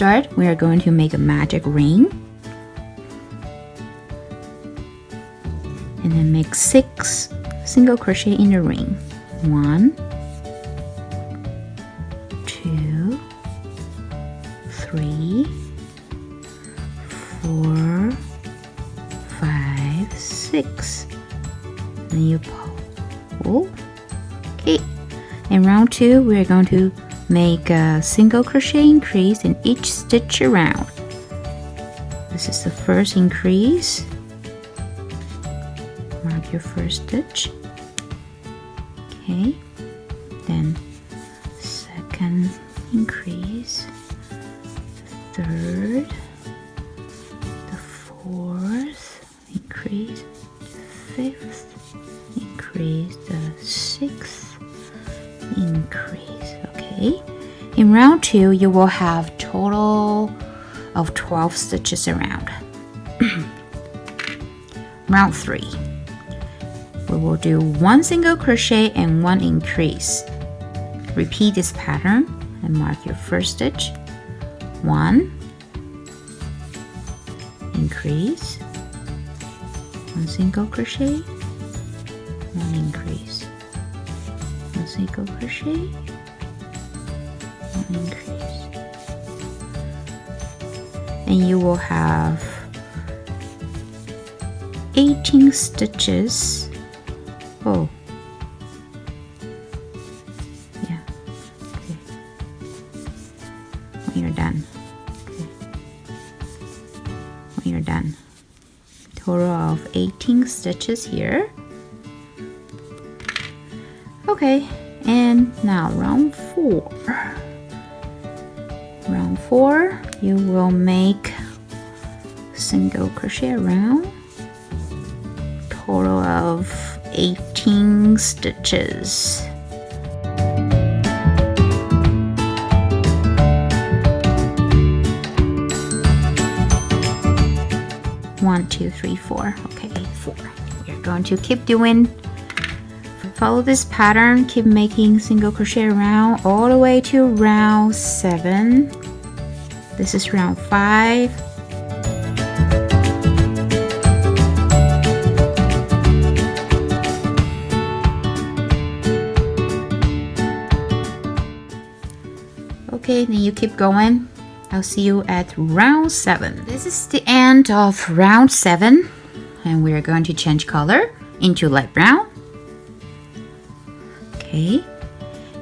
start, we are going to make a magic ring. And then make 6 single crochet in the ring. 1, 2, 3, 4, 5, 6. And you pull. Okay. In round 2, we are going to make a single crochet increase in each stitch around. This is the first increase. Mark your first stitch. Okay. Then second increase, the third, the fourth increase, the fifth increase, the sixth increase. Okay. In round 2, you will have total of 12 stitches around. Round 3, we will do 1 single crochet and 1 increase. Repeat this pattern and mark your first stitch. 1 increase, 1 single crochet, 1 increase, 1 single crochet, 1 increase, and you will have 18 stitches. Oh, yeah, okay. When you're done, okay. When you're done, total of 18 stitches here. Okay, and now round 4. Round 4, you will make single crochet around, total of 18 stitches. One, two, three, 4. Okay, 4. We're going to keep doing. Follow this pattern. Keep making single crochet around all the way to round 7. This is round 5. Okay, then you keep going. I'll see you at round 7. This is the end of round 7, and we are going to change color into light brown. Okay.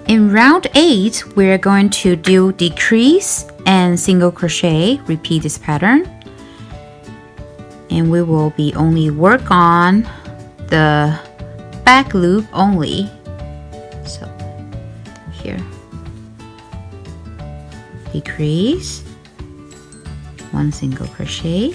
In round 8, we're going to do decrease and single crochet. Repeat this pattern. And we will be only work on the back loop only. So here. Decrease, 1 single crochet,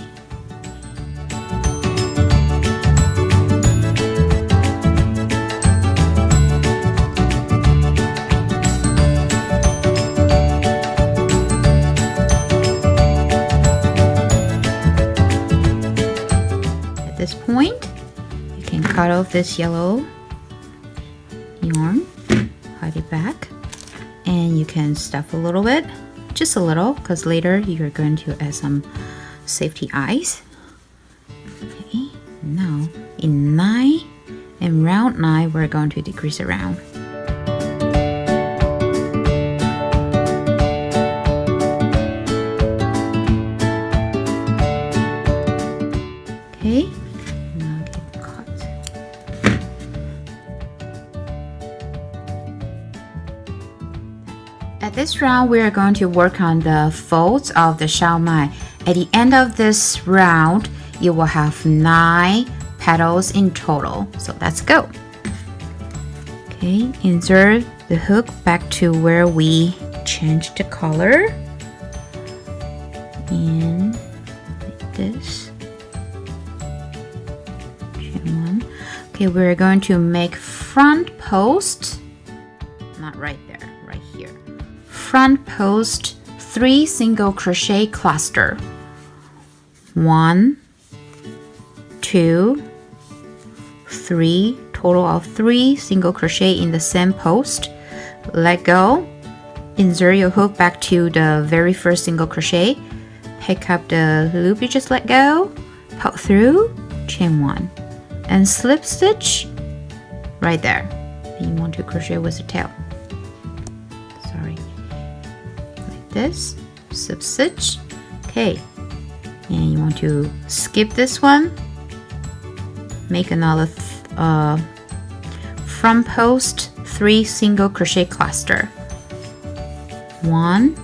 at this point you can cut off this yellow yarn, hide it back, and you can stuff a little bit. Just a little, because later you're going to add some safety eyes. Okay, now in round 9, we're going to decrease around. Okay, now get cut. At this round, we are going to work on the folds of the Siu Mai. At the end of this round, you will have 9 petals in total. So let's go. Okay, insert the hook back to where we changed the color. And like this. Chain 1. Okay, we're going to make front post. Not right there, right here. Front post 3 single crochet cluster. 1, 2, 3, total of 3 single crochet in the same post. Let go insert your hook back to the very first single crochet, pick up the loop you just let go, poke through, chain 1, and slip stitch right there. You want to crochet with the tail. Sorry, like this, slip stitch. Okay, and you want to skip this one, make another front post 3 single crochet cluster. 1,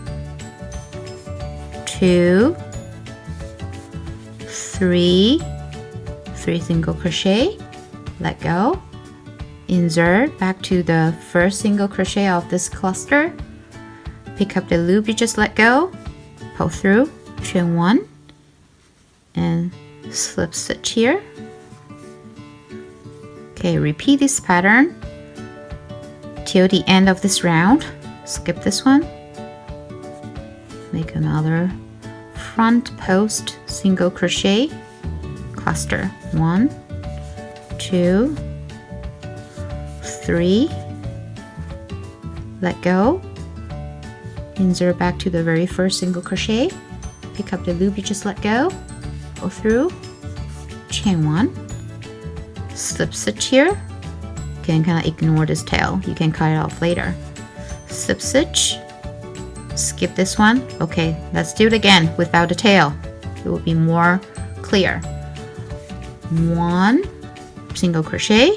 2, 3 single crochet, let go, insert back to the first single crochet of this cluster, pick up the loop you just let go, pull through, chain 1, and slip stitch here. Okay, repeat this pattern till the end of this round. Skip this one, make another front post single crochet cluster. 1, 2, 3, let go, insert back to the very first single crochet, pick up the loop you just let go, pull through, chain 1, slip stitch here. You can kind of ignore this tail, you can cut it off later. Slip stitch, skip this one. Okay, let's do it again without the tail. It will be more clear. 1 single crochet,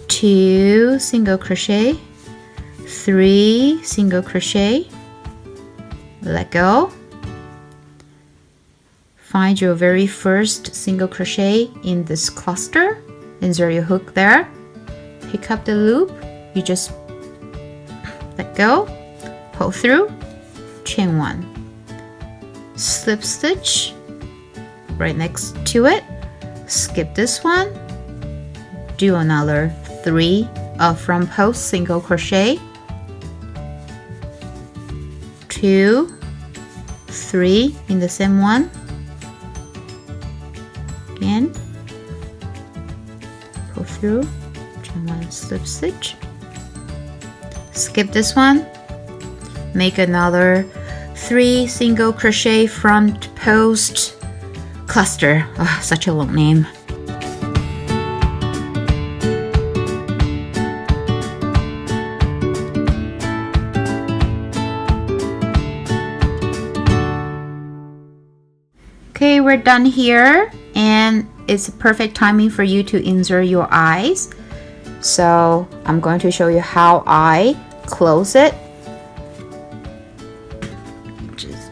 2 single crochet, 3 single crochet, let go, find your very first single crochet in this cluster, insert your hook there, pick up the loop you just let go, pull through, chain 1, slip stitch right next to it, skip this one, do another 3 front post single crochet, 2, 3 in the same one, again, pull through, chain 1, slip stitch, skip this one, make another 3 single crochet front post cluster. Oh, such a long name. Okay, we're done here, and it's perfect timing for you to insert your eyes. So I'm going to show you how I close it. Just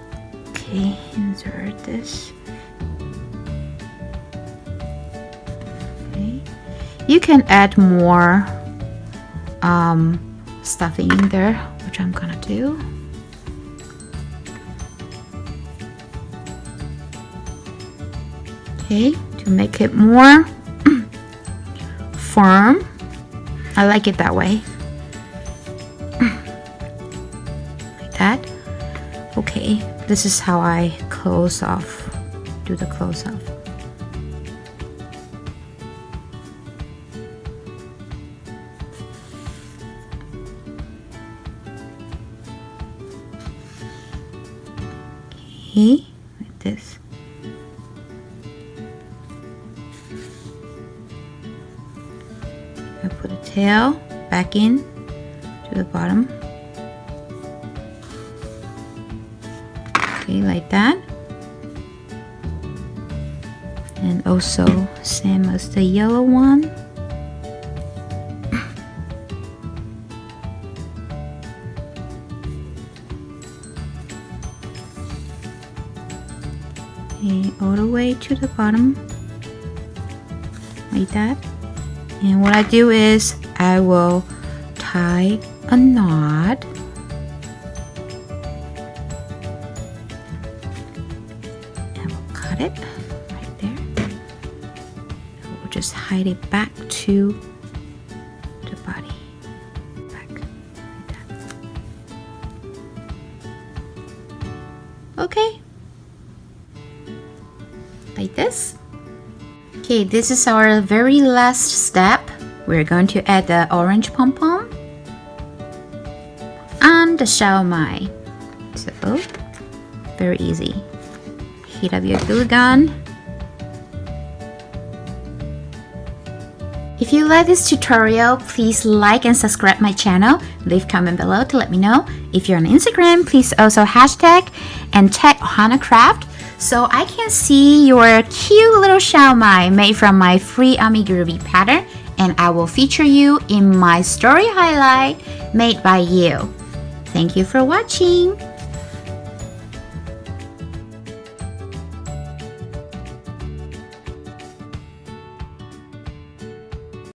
okay, insert this. Okay, you can add more stuffing in there, which I'm gonna do. Okay, to make it more firm. I like it that way. Like that. Okay, this is how I close off. Do the close off. Okay, like this. I put a tail back in to the bottom. Okay, like that. And also same as the yellow one. Okay, all the way to the bottom. Like that. And what I do is I will tie a knot. And we'll cut it right there. And we'll just hide it back to the body. Back like that. Okay. Like this. Okay, this is our very last step. We're going to add the orange pom-pom. And the Siu Mai. So, very easy. Heat up your glue gun. If you like this tutorial, please like and subscribe my channel. Leave comment below to let me know. If you're on Instagram, please also hashtag and tag Ohana Craft so I can see your cute little Siu Mai made from my free Amigurumi pattern, and I will feature you in my story highlight made by you. Thank you for watching.